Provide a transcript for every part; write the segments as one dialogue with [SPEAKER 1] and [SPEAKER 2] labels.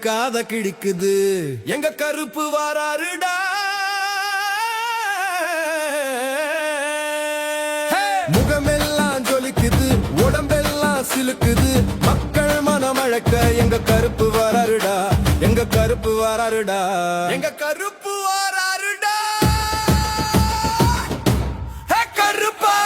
[SPEAKER 1] காத கிழிக்குது. எங்க கருப்பு வாராருடா, முகமெல்லாம் ஜொலிக்குது, உடம்பெல்லாம் சிலுக்குது, மக்கள் மனம் அழக்க எங்க கருப்பு வாராருடா, எங்க கருப்பு வாராருடா, எங்க கருப்பு வாராருடா. கருப்பா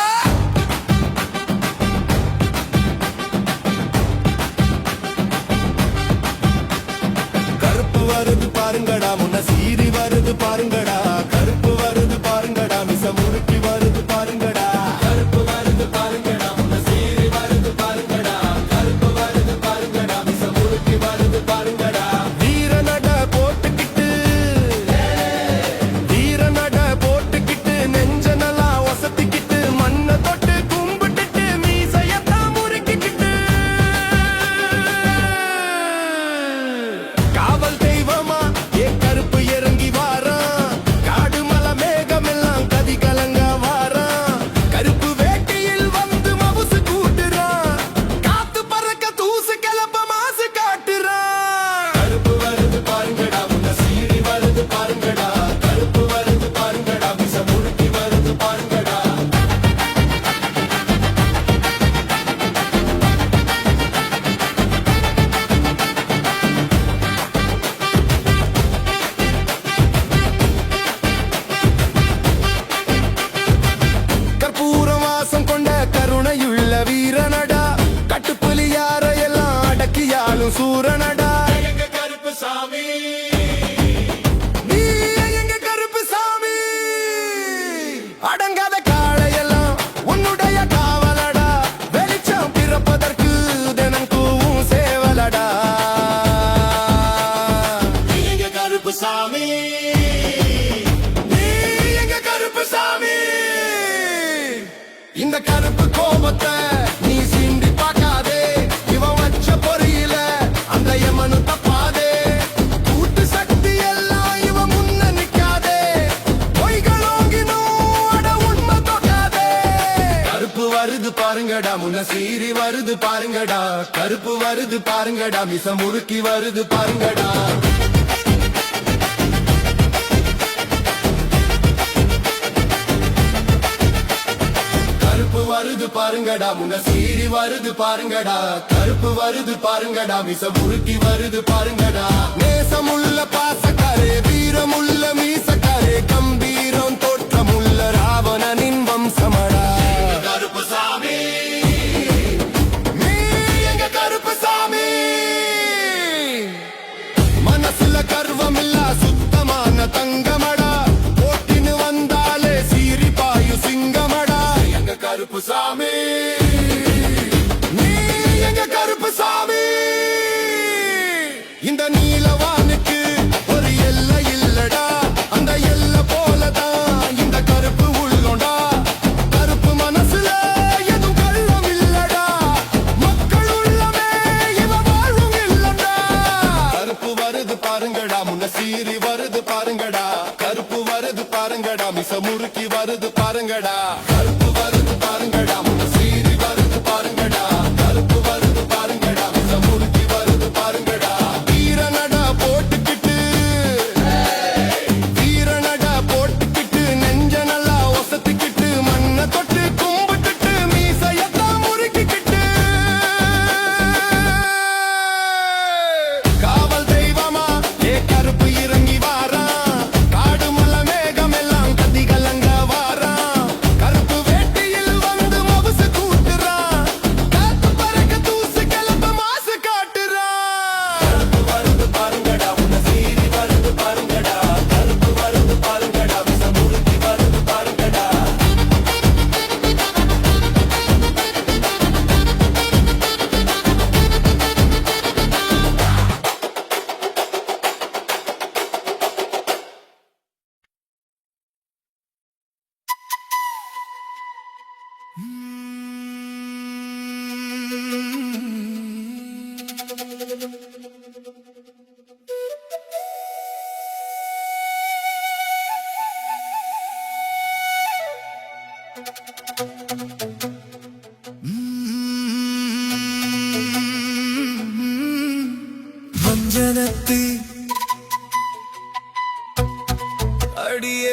[SPEAKER 1] கருப்பு வருது பாருங்கடா, முன்ன சீறி வருது பாருங்கடா, கருப்பு வருது பாருங்கடா, மிச முறுக்கி வருது பாருங்கடா, கருப்பு வருது பாருங்கடா, முன்ன சீறி வருது பாருங்கடா, கருப்பு வருது பாருங்கடா, மிச முறுக்கி வருது பாருங்கடா. வீர நட போட்டுக்கிட்டு, வீர நட போட்டுக்கிட்டு, நெஞ்சனெல்லாம் ஒசத்திக்கிட்டு, மண்ணை தொட்டு கும்பிட்டுட்டு, மீசையத்தான் முறுக்கிக்கிட்டு, காவல் தெய்வமா ஏன் கருப்பு இறங்கி வாரான், காடு மலை மேகமெல்லாம் கதி கலங்க வாரான், கருப்பு வேட்டியில் வந்து மவுசு கூட்டுறான், காத்து பறக்க தூசு கிளப்ப மாசு காட்டுறான். கருப்பு வருது பாருங்கடா, முன்ன சீறி வருது பாருங்கடா, கருப்பு வருது பாருங்கடா, மிச முறுக்கி வருது பாருங்கடா. கற்பூரம் வாசம் கொண்ட கருணையுள்ள வீரனடா, கட்டுப்புலி யாரையெல்லாம் அடக்கியாலும் சூரனடா. எங்க கருப்பு சாமி, நீ எங்க கருப்பு சாமி, அடங்காத காளையெல்லாம் உன்னுடைய காவலடா, வெளிச்சம் பிறப்பதற்கு தினம் கூவும் சேவலடா. எங்க கருப்பு சாமி, நீ எங்க கருப்பு சாமி. இந்த கருப்பு கோபத்தை நீ சீண்டி பார்க்காதே, இவன் வச்ச பொறியில அந்த யமனு தப்பாதே, கூட்டு சக்தி எல்லாம் இவன் முன்ன நிக்காதே, பொய்களோங்கினும் அட உண்மை தொட்டாதே. கருப்பு வருது பாருங்கடா, முன்ன சீறி வருது பாருங்கடா, கருப்பு வருது பாருங்கடா, மிச முறுக்கி வருது பாருங்கடா. கருப்பு வருது பாருங்கடா, முன்ன சீறி வருது பாருங்கடா, கருப்பு வருது பாருங்கடா, மிச முறுக்கி வருது பாருங்கடா. நேசமுள்ள பாசக்காரே, வீரமுள்ள மீசக்காரே, கம்பீரம் தோற்றமுள்ள ராவணனின் வம்சமடா. கருப்பு சாமி, நீ எங்க கருப்பு சாமி. மனசுல கர்வமில்ல சுத்தமான தங்கமடா, போட்டின்னு வந்தாலே சீறி பாயு சிங்கமடா. எங்க கருப்பு சாமி, நீ எங்க கருப்பு சாமி. இந்த நீலவானுக்கு ஒரு எல்லை இல்லடா, அந்த எல்லை போலதான் இந்த கருப்பு உள்ளோண்டா, கருப்பு மனசுல எதுவும் கள்ளம் இல்லடா, மக்கள் உள்ளமே இவ வாழ்வும் இல்லடா. கருப்பு வருது பாருங்கடா, முன்ன சீறி வருது பாருங்கடா, கருப்பு வருது பாருங்கடா, மிச முறுக்கி வருது பாருங்கடா. கருப்பு வருது பாருங்கடா, முன்ன சீறி வருது பாருங்கடா, கருப்பு வருது பாருங்கடா, மிச முறுக்கி வருது பாருங்கடா. வீரனடா போட்டுக்கிட்டு, வீரனடா போட்டுக்கிட்டு, நெஞ்ச நல்லா ஒசத்திக்கிட்டு, மண்ணை தொட்டு கும்பிட்டுட்டு, மீசையத்தான் முறுக்கிக்கிட்டு, காவல் தெய்வமா ஏ கருப்பு இறங்கி வாரான், காடு மலை மேகமெல்லாம் கதி கலங்க வாரான், கருப்பு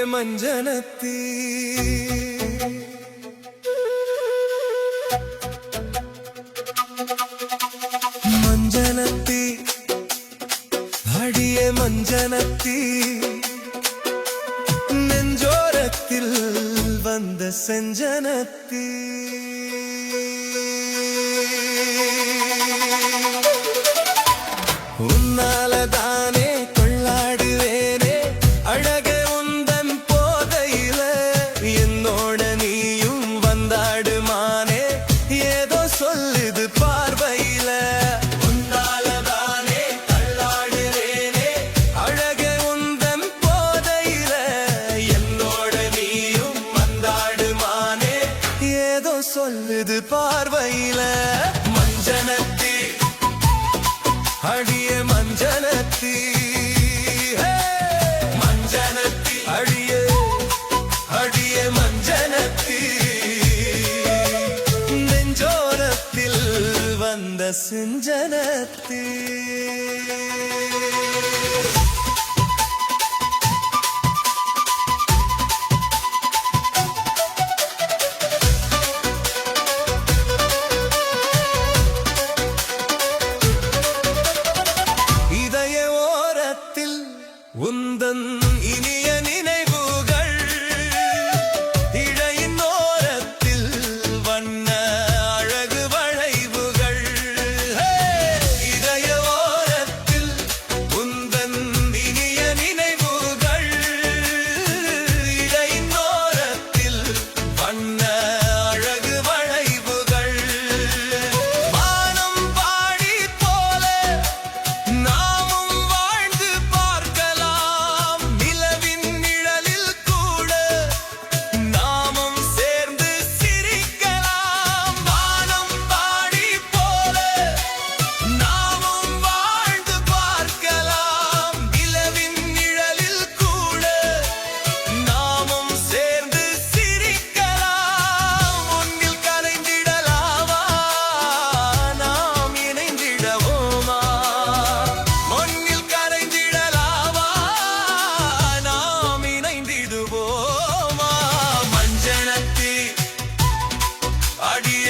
[SPEAKER 1] மஞ்சனத்தி மஞ்சனத்தி அடியே மஞ்சனத்தி நெஞ்சோரத்தில் வந்த செஞ்சனத்தி உன்னாலதானே கொள்ளாடுவேனே அழகே உந்தன் போதையில என்னோட நீயும் வந்தாடுமானே ஏதோ சொல்லுது பார்வையில உன்னாலதானே கொள்ளாடுவேனே அழகே உந்தன் போதையில என்னோட நீயும் வந்தாடுமானே ஏதோ சொல்லுது பார்வையில மஞ்சனத்தி அடியே மஞ்சனத்தி மஞ்சனத்தி அடியே அடியே மஞ்சனத்தி நெஞ்சோரத்தில் வந்த சிஞ்சனத்தி உந்தன் இனிய நினைவுகள் இழையின் ஓரத்தில் வண்ண அழகு வளைவுகள் இதய ஓரத்தில் உந்தன் இனிய நினைவுகள் இழையின் ஓரத்தில் வண்ண அழகு வளைவுகள் வானம் பாடி போல நாமும் வாழ்ந்து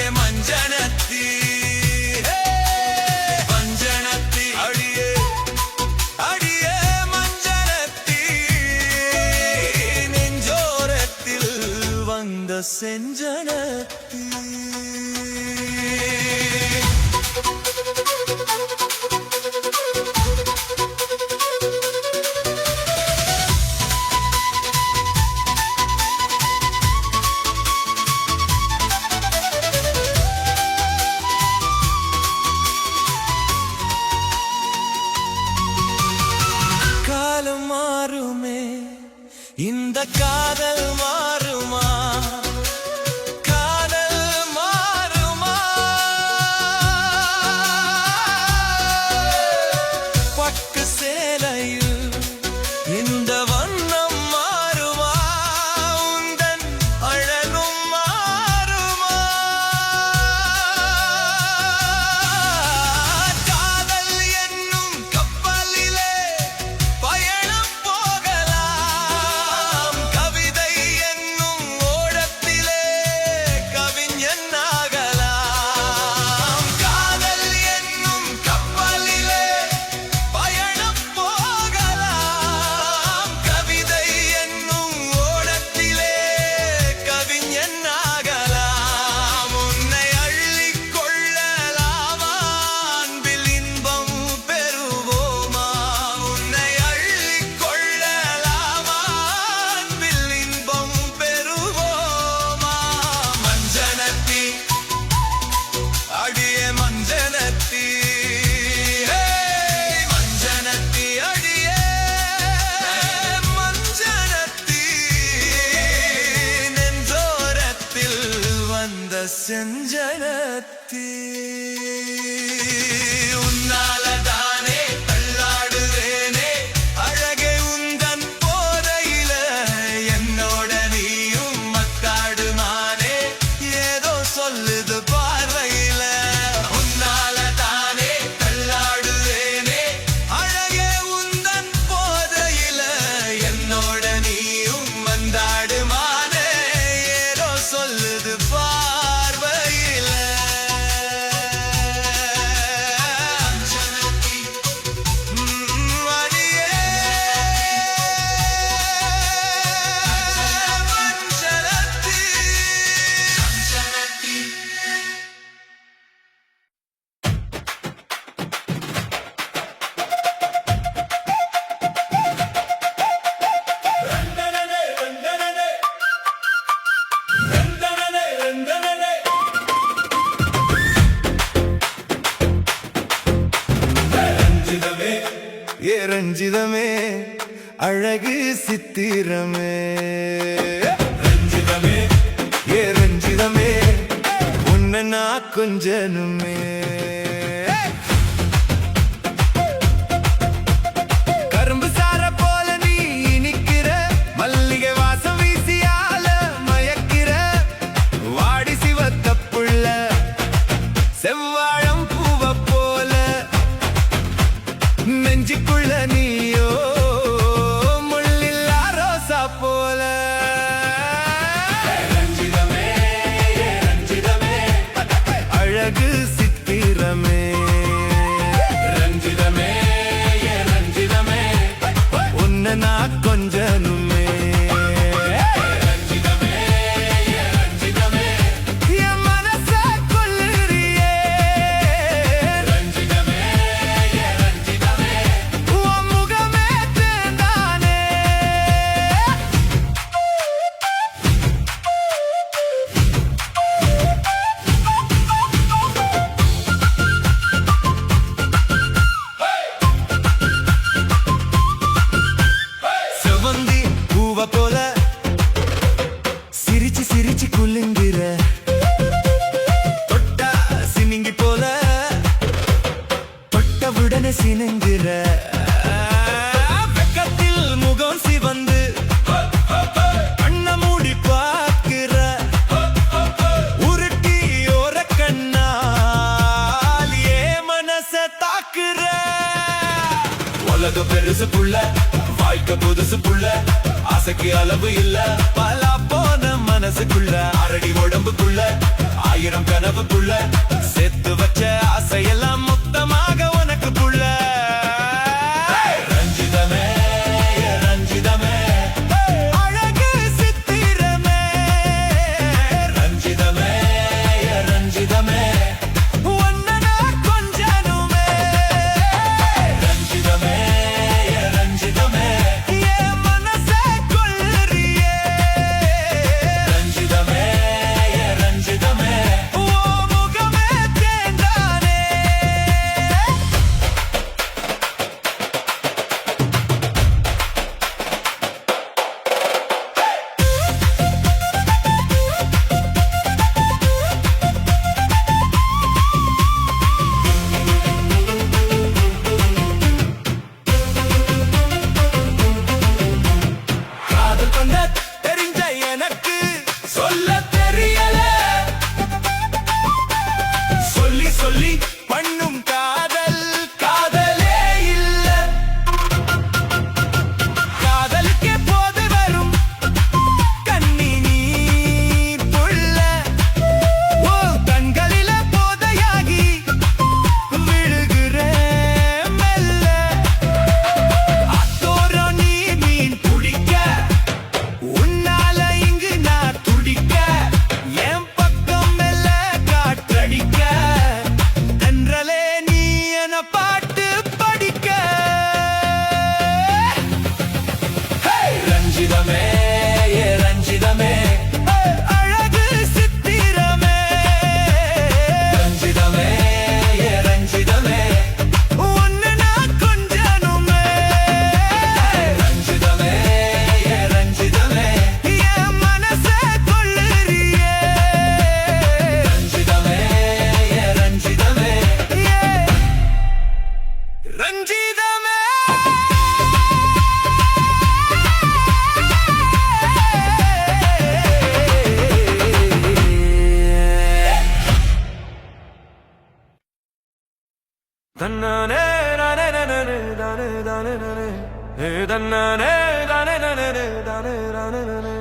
[SPEAKER 1] மஞ்சனத்தி மஞ்சனத்தி அடியே அடியே மஞ்சனத்தி நெஞ்சோரத்தில் வந்த செஞ்சனத்தி மாறுமே இந்த காதல் மாறுமா காதல் மாறுமா பட்டு சேலையில் இந்த வண்ணம் மாறுமா உந்தன் அழகும் மாறுமா காதல் என்னும் கப்பலிலே பயணம் போகலாம் கவிதை என்னும் ஓடத்திலே கவிஞன் ஆகலாம் காதல் என்னும் கப்பலிலே பயணம் போகலாம் கவிதை என்னும் ஓடத்திலே கவிஞன் ஆகலாம் உன்னை அள்ளிக் கொள்ளலாமா அன்பில் இன்பம் பெறுவோமா உன்னை அள்ளிக் கொள்ளலாமா அன்பில் இன்பம் பெறுவோமா மஞ்சனத்தி அடியே மஞ்சனத்தி மஞ்சனத்தி அடியே மஞ்சனத்தி நெஞ்சோரத்தில் வந்த செஞ்சனத்தி உன்னாலதானே தள்ளாடுவேனே அழகே உந்தன் போதையில என்னோட நீயும் மத்தாடுமானே ஏதோ சொல்லுது பார்வையில உன்னாலதானே தள்ளாடுவேனே அழகே உந்தன் போதையில என்னோட நீயும் ரஞ்சிதமே அழகு சித்திரமே ரஞ்சிதமே ஏ ரஞ்சிதமே உன்னை நான் கொஞ்சனுமே கரும்பு சார போல நீ இனிக்கிற மல்லிகை வாசம் வீசியால மயக்கிற வாடி சிவத்த புள்ள செவ்வாழம் பூவ போல நெஞ்சுக்குள்ள நீயோ முள்ளில்லா ரோசா போல ரஞ்சிதமே ரஞ்சிதமே அழகு சித்திரமே ரஞ்சிதமே ரஞ்சிதமே உன்னை நான் கொஞ்சனுமே போல சிரிச்சு சிரிச்சு குலுங்குற தொட்டா சினிங்கி போல தொட்டவுடனே சினுங்குற வெக்கத்தில் முகம் சிவந்து கண்ண மூடி பார்க்கிற உருட்டி ஓர கண்ணால் ஏ மனச தாக்குற உலக பெருசு புள்ள வாய்க்க புதுசு புள்ள ஆசைக்கு அளவு இல்ல பலா போன மனசுக்குள்ள அரடி உடம்புக்குள்ள 1000 கனவுக்குள்ள சேர்த்து வச்ச ஆசையெல்லாம் மொத்தமாக உனக்கு புள்ள ரஞ்சிதமே ரஞ்சிதமே அழகு சித்திரமே ரஞ்சிதமே ரஞ்சிதமே உன்னை நான் கொஞ்சனுமே ரஞ்சிதமே ரஞ்சிதமே சொல்லி பண்ணும் காதல் காதலே இல்ல காதலுக்கே போது வரும் கண்ணி நீர் புள்ள ஓ கண்களில போதையாகி விழுகிற மெல்ல அத்தோரோ நீ மீன் பிடிக்க உன்னால இங்கு நான் துடிக்க என் பக்கம் மெல்ல காற்றடிக்க பாட்டு படிக்க ரஞ்சிதமே ரஞ்சிதமே அழகு சித்திரமே ரஞ்சிதமே ரஞ்சிதமே உன்னை நான் கொஞ்சனுமே ரஞ்சிதமே ரஞ்சிதமே என் மனசை கொள்ளுறியே ரஞ்சிதமே ரஞ்சிதமே ரஞ்சிதமே தன்னானே நானே நானே நானே நானே நானே தன்னானே நானே நானே நானே நானே நானே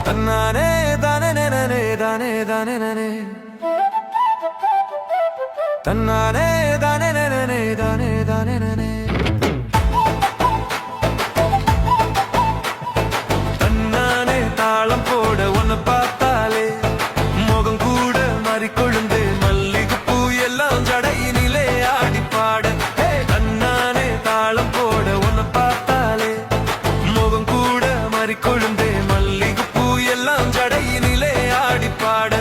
[SPEAKER 1] தன்னானே தானே நானே தானே தானே நானே தன்னானே தானே நானே தானே தானே நானே தன்னானே தாளம் போட உன்னை பார்த்தாலே முகம் கூட மாறிக்கொழுந்து மல்லிகைப்பூ எல்லாம் ஜடையினிலே ஆடி பாட தன்னானே தாளம் போட உன்னை பார்த்தாலே முகம் கூட மாறிக்கொழுந்து கொழுந்தே மல்லிகைப்பூ எல்லாம் ஜடையினிலே ஆடிப்பாட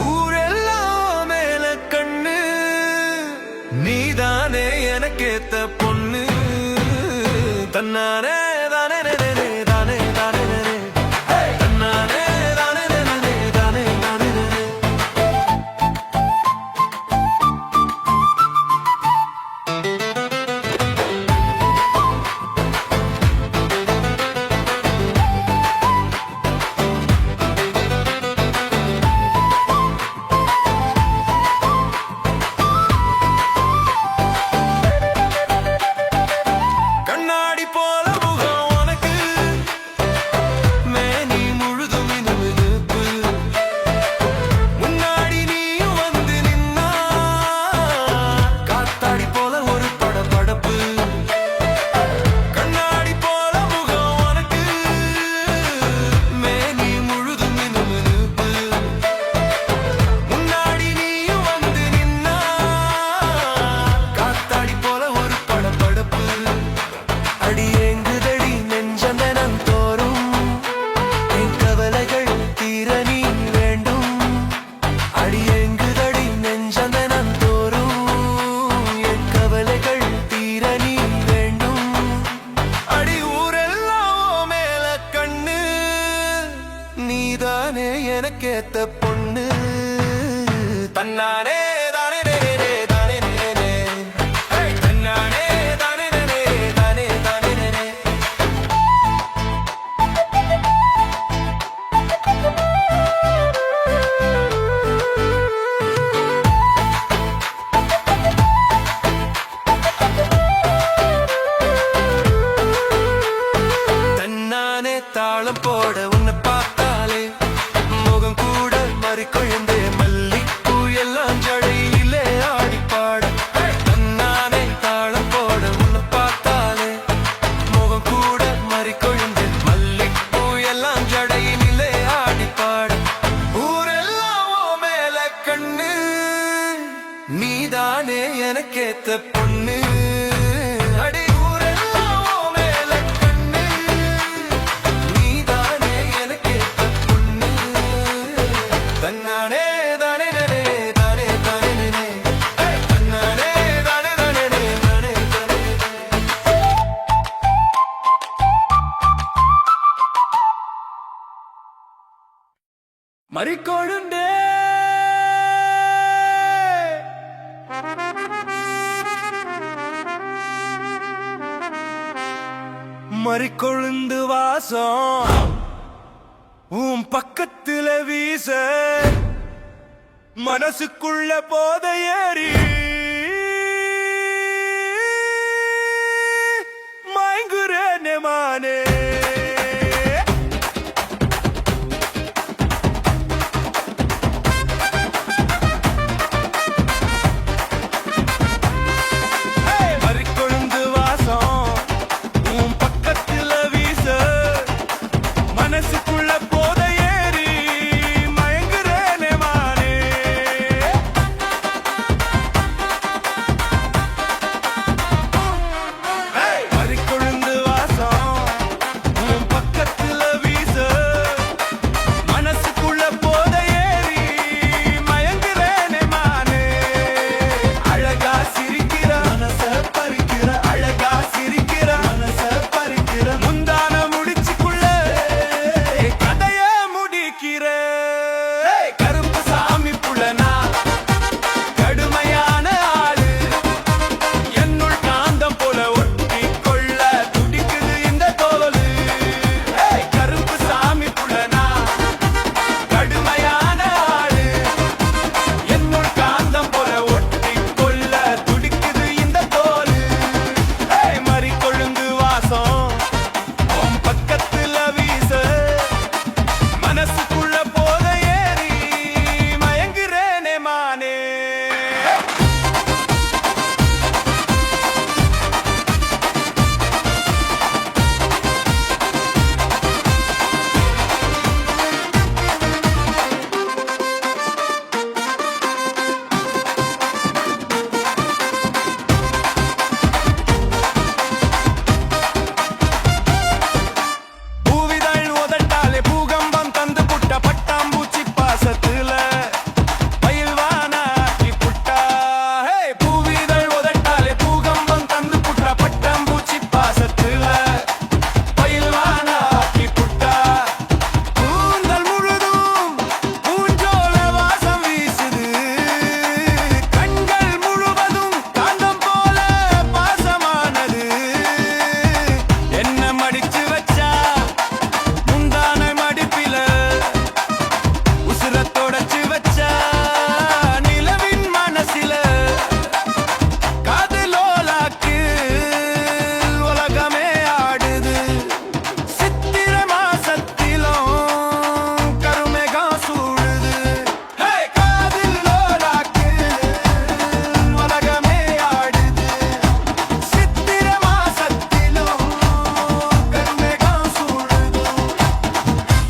[SPEAKER 1] ஊரெல்லாம் மேல கண்ணு நீதானே எனக்கேத்த பொண்ணு தன்னானே தானே தானே தானே தன்னானே தானே தானே தானே கண்ணாடி போல முகம் உனக்கு மேனி முழுதும் மினுமினுப்பு முன்னாடி நீயும் வந்து நின்னா காத்தாடி போல ஒரு படபடப்பு கண்ணாடி போல முகம் உனக்கு மேனி முழுதும் மினுமினுப்பு முன்னாடி நீயும் வந்து நின்னா காத்தாடி போல ஒரு படபடப்பு அடியேங்குதடி நெஞ்சந்தனம் தோறும் என் கவலைகள் தீர நீ வேண்டும் அடியேங்குதடி நெஞ்சந்தனம் தோறும் என் கவலைகள் தீர நீ வேண்டும் அடி ஊரெல்லாம் மேல கண்ணு நீதானே எனக்கேத்த பொண்ணு தன்னானே தானே தானே தன்னானே தானே தானே தானே தன்னானே தாளம் போட உன்னை பார்த்தாலே முகம் கூட மறிக்கொழுந்தே மல்லிப்பூ எல்லாம் ஜடையிலே ஆடிப்பாட தன்னானே தாளம் போட உன்னை பார்த்தாலே முகம் கூட மறிக்கொழுந்தே மல்லிப்பூ எல்லாம் ஜடையிலே ஆடிப்பாட ஊரெல்லாம் உன் மேல கண்ணு நீதானே எனக்கேத்த பொண்ணு அடி ஊரெல்லாம் உன் மேல கண்ணு நீதானே எனக்கேத்த பொண்ணு தன்னானே தானே தானே தானே தன்னானே தானே தானே தானே தானே மறிக்கொழுந்தே மறிக்கொழுந்து வாசம் உன் பக்கத்துல வீச மனசுக்குள்ள போத ஏறி மயங்குறேனே மானே மறிக்கொழுந்து வாசம் உன் பக்கத்துல வீச மனசுக்குள்ள போத ஏறி மயங்குறேனே மானே மறிக்கொழுந்து வாசம் உன் பக்கத்துல வீச மனசுக்குள்ள போத ஏறி மயங்குறேனே மானே அழகா சிரிக்கிற மனச பறிக்கிற அழகா சிரிக்கிற மனச பறிக்கிற முந்தான முடிச்சுக்குள்ள கதைய முடிக்கிற கருப்பு சாமி புலனா கடுமையான ஆளு என்னுள் காந்தம் போல ஒட்டி கொள்ள துடிக்குது இந்த தோலு கருப்பு சாமி புலனா கடுமையான ஆளு என்னுள் காந்தம் போல ஒட்டி கொள்ள துடிக்குது இந்த தோலு மறிக்கொழுந்து வாசம் உன் பக்கத்துல வீச மனசுக்குள்ள போத ஏறி மயங்குறேனே மானே பூவிதழ் உதட்டால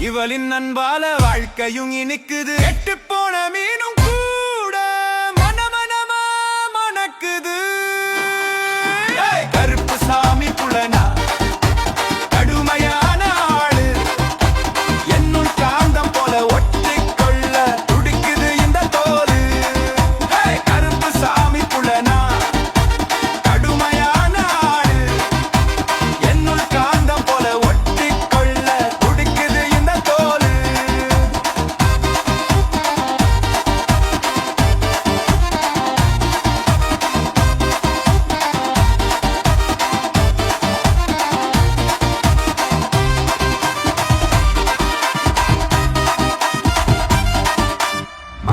[SPEAKER 1] இவளின் அன்பால வாழ்க்கையும் இனிக்குது. கெட்டு போன மீனும் கூட மனமனமா மணக்குது. கருப்பு சாமி புலனா கடுமையான ஆளு, என்னுள் காந்தம் போல ஒட்டிக்கொள்ள துடிக்குது இந்த தோலு. கருப்பு சாமி புலனா கடுமையான ஆளு, என்னுள் காந்தம் போல ஒட்டிக்கொள்ள துடிக்குது இந்த தோலு.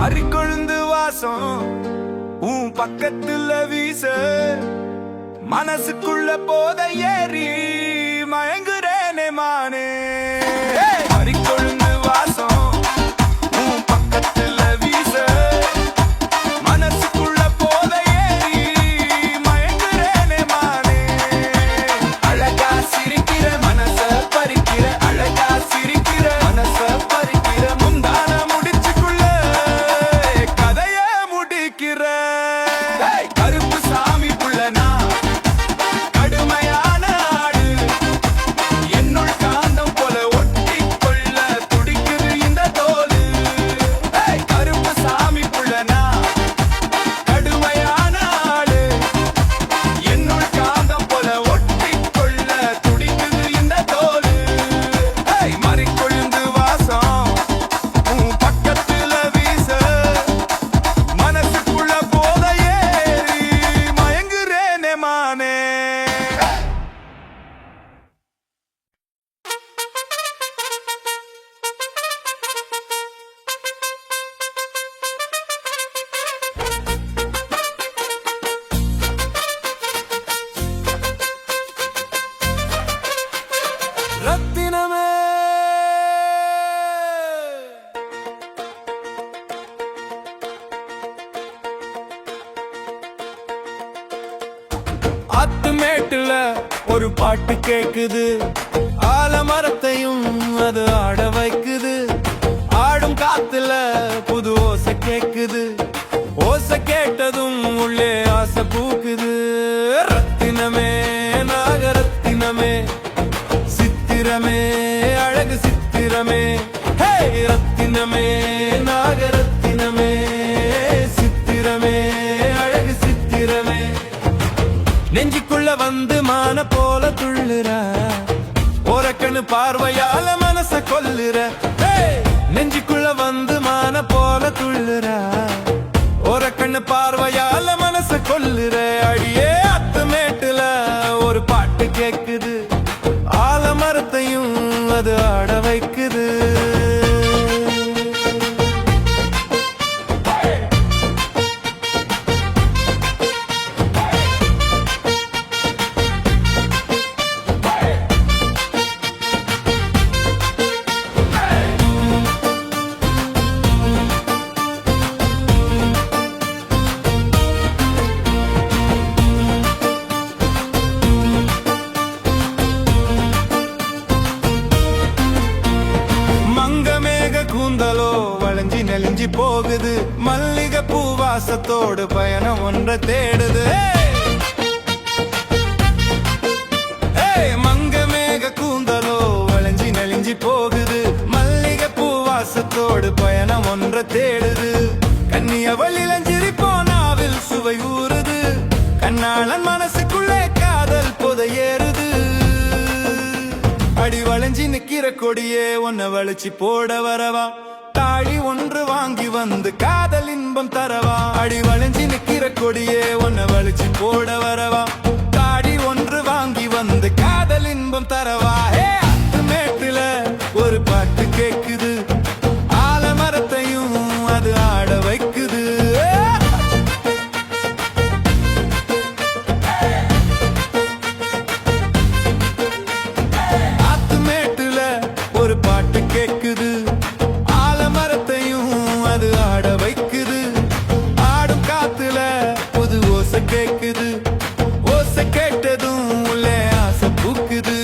[SPEAKER 1] அரிக்கொழுந்து வாசம் உன் பக்கத்துல வீச, மனசுக்குள்ள போத ஏறி மயங்குறேனே மானே. அரிக்கொழுந்து வாசம் உன் பக்கத்துல வீச, மனசுக்குள்ள போத ஏறி மயங்குறேனே மானே. அழகா சிரிக்கிற மனச பறிக்கிற, அழகா சிரிக்கிற மனச பறிக்கிற, முந்தான முடிச்சுக்குள்ள கதைய முடிக்கிற. கருப்பு சாமி புள்ளனா கடுமையான ஆடு, என்னுள் காந்தம் போல ஒட்டிக்கொள்ள துடிக்குது இந்த தோலு. கருப்பு சாமி புள்ளனா கடுமையான ஆடு, என்னுள் காந்தம் போல ஒட்டிக்கொள்ள துடிக்குது இந்த தோலு. மறிக்கொழுந்து வாசம் உன் பக்கத்துல வீச, மனசுக்குள்ள போத ஏறி மயங்குறேனே மானே. ரத்தினமே ஆத்துமேட்டுல ஒரு பாட்டு கேக்குது, ஆலமரத்தையும் அது ஆட வைக்குது. ஆடும் காத்துல புது ஓசை கேக்குது, ஓசை கேட்டதும் உள்ளே ஆசை பூக்குது. ரத்தினமே நாகரத்தினமே, சித்திரமே அழகு சித்திரமே. ஹே ரத்தினமே நாகரத்தினமே, சித்திரமே அழகு சித்திரமே. நெஞ்சுக்குள்ள வந்து மான போல துள்ளுற, ஓரக்கண்ணு பார்வையால மனச கொல்லுற. நெஞ்சுக்குள்ள வந்து மான போல துள்ளுற, ஓரக்கண்ணு பார்வையால மனச கொல்லுற. அடியே அத்துமேட்டுல ஒரு பாட்டு கேக்குது, ஆலமரத்தையும் அது ஆட வைக்குது. கூந்தலோ வளைஞ்சி நெளிஞ்சி போகுது, மல்லிகை பூவாசத்தோடு பயணம் ஒன்றை தேடுது. மங்கமேக கூந்தலோ வளைஞ்சி நெளிஞ்சி போகுது, மல்லிகை பூவாசத்தோடு பயணம் ஒன்றை தேடுது. கன்னியவள் இளஞ்சிரி போனாவில் சுவை ஊறுது, கண்ணாளன் மனசுக்குள்ளே காதல் புதையேறுது. அடி வளைஞ்சி நிக்கிற கொடியே உன்னை வளைச்சி போட வரவா, தாழி ஒன்று வாங்கி வந்து காதல் இன்பம் தரவா. அடி வளைஞ்சி நிக்கிற கொடியே உன்னை வளைச்சி போட வரவா, தாடி ஒன்று வாங்கி வந்து காதல் இன்பம் தரவா. அத்துமேட்டுல ஒரு பாட்டு கேக்குது, ஆலமரத்தையும் அது ஆட வைக்குது. பாட்டு கேக்குது, ஆலமரத்தையும் அது ஆட வைக்குது. ஆடும் காத்துல புது ஓசை கேக்குது, ஓசை கேட்டதும் உள்ளே ஆசை பூக்குது.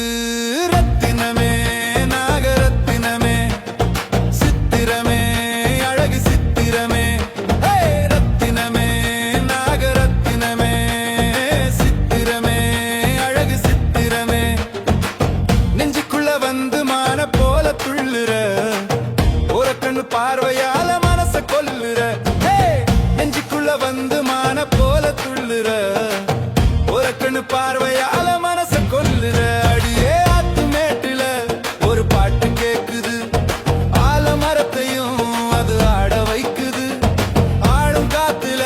[SPEAKER 1] பார்வையால மனச கொல்லுற, நெஞ்சுக்குள்ள வந்து மான போல துள்ளுற, ஒரு கண்ணு பார்வையால மனச கொல்லுற. அடியே ஆத்து மேட்டுல ஒரு பாட்டு கேக்குது, ஆலமரத்தையும் அது ஆட வைக்குது. ஆடும் காத்துல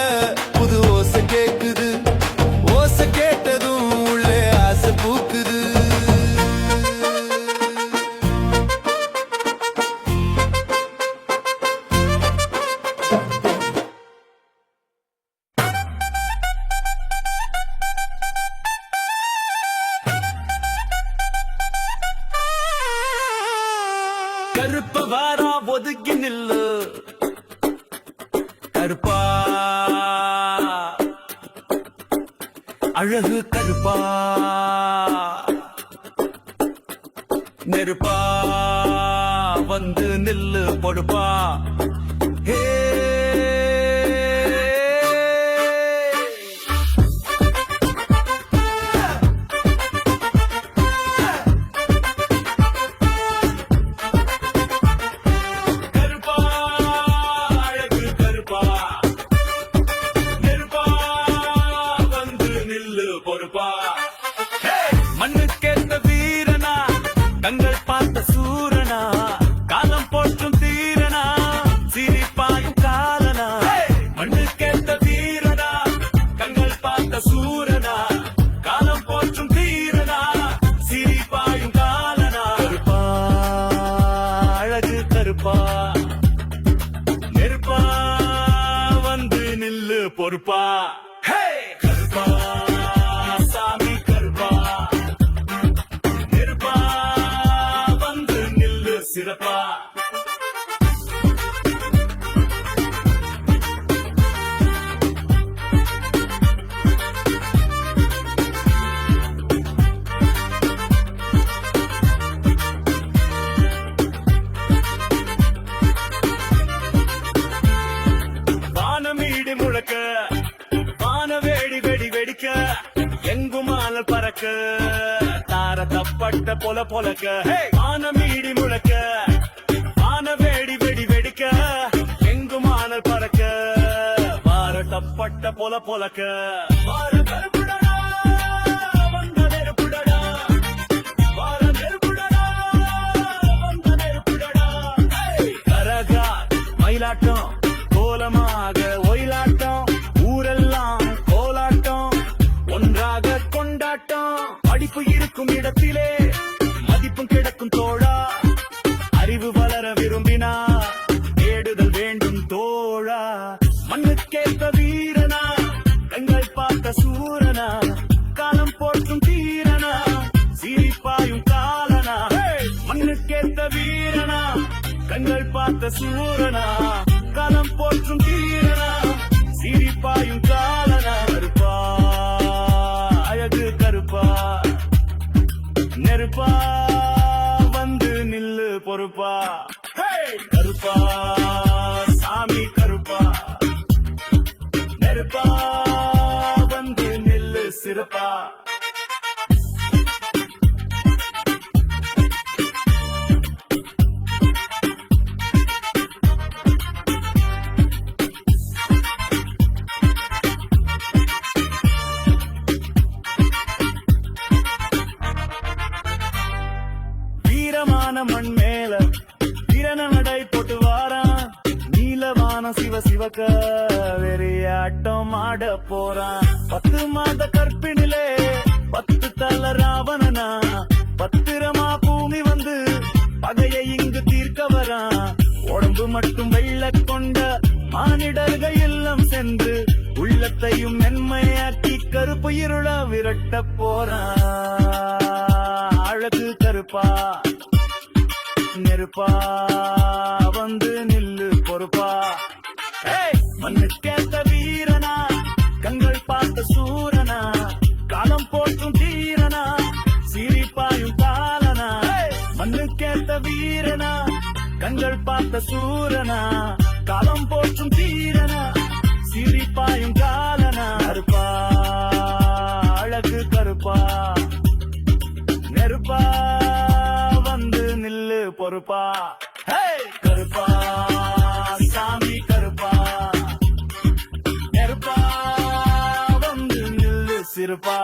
[SPEAKER 1] புது ஓசை கேக்குது, ஓசை கேட்டதும் உள்ளே ஆசை பூக்குது.
[SPEAKER 2] கருப்பு வாரா ஒதுக்கி நில்லு கருப்பா, அழகு கருப்பா, நெருப்பா வந்து நில்லு பொறுப்பா. ஹே மண்ணுக்கேத்த வீரனா, கண்கள் பார்த்த சூரனா, காலம் போற்றும் தீரனா, சிரிப்பாயும் காலனா. மண்ணுக்கேத்த வீரனா, கண்கள் பார்த்த சூரனா, காலம் போற்றும் தீரனா, சிரிப்பாயும் காலனா. கருப்பா, அழகு கருப்பா, நெருப்பா வந்து நில்லு பொறுப்பா. கருப்பா சாமி கருப்பா, நெருப்பா வந்து நில்லு சிறப்பா. வானமீடி முழக்க, வானவேடி வெடி வெடிக்க, எங்குமானல் பறக்க, தார தப்பட்ட பொல பொலக்க. வானமீடி முழக்க, வானவேடி வெடி வெடிக்க, எங்குமானல் பறக்க, வார தப்பட்ட பொல பொலக்க. வார கருப்புடனா, வந்த நெருப்புடனா, வார நெருப்புடனா, வந்த நெருப்புடனா. கரகா மயிலாட்டம் கோலமாக ஒயிலாட்டம், ஊரெல்லாம் கோலாட்டம், ஒன்றாக கொண்டாட்டம். படிப்பு இருக்கும் இடத்திலே மதிப்பும் கிடக்கும் தோழா, அறிவு வளர விரும்பினா தேடுதல் வேண்டும் தோழா. மண்ணுக்கேற்ற வீரனா, கண்கள் பார்த்த சூரனா, காலம் போற்றும் தீரனா, சிரிப்பாயும் காலனா. மண்ணுக்கேற்ற வீரனா, கண்கள் பார்த்த சூரனா, காலம் போற்றும் தீரனா, சிரிப்பாயும் காலனா. கருப்பா, அழகு கருப்பா, நெருப்பா வந்து நில்லு பொறுப்பா. கருப்பா சாமி கருப்பா, நெருப்பா வந்து நில்லு சிறப்பா. வீரமான மண் மேல வீரன நடை போட்டு வாரான், நீலவான சிவ சிவக்க வெறியாட்டம் ஆட போறான். 10 மாத கற்பினிலே 10 தல ராவணனா, பத்திரமா பூமி வந்து பகையை இங்கு தீர்க்க வரான். உடம்பு மட்டும் வெள்ள கொண்ட மானிடர்கள் இல்லம் சென்று உள்ளத்தையும் மென்மையாக்கி கருப்பு இருள விரட்ட போறான். அழகு கருப்பா, நெருப்பா வந்து நில்லு பொறுப்பா. மண்ணுக்கேத்த வீரனா, கண்கள் பார்த்த சூரனா, காலம் போற்றும் தீரனா, சிரிப்பாயும் காலனா. மண்ணுக்கேத்த வீரனா, கண்கள் பார்த்த சூரனா, காலம் போற்றும் தீரனா, சிரிப்பாயும் காலனா. கருப்பா, அழகு கருப்பா, நெருப்பா வந்து நில்லு பொறுப்பா. கருப்பா சிரிப்பா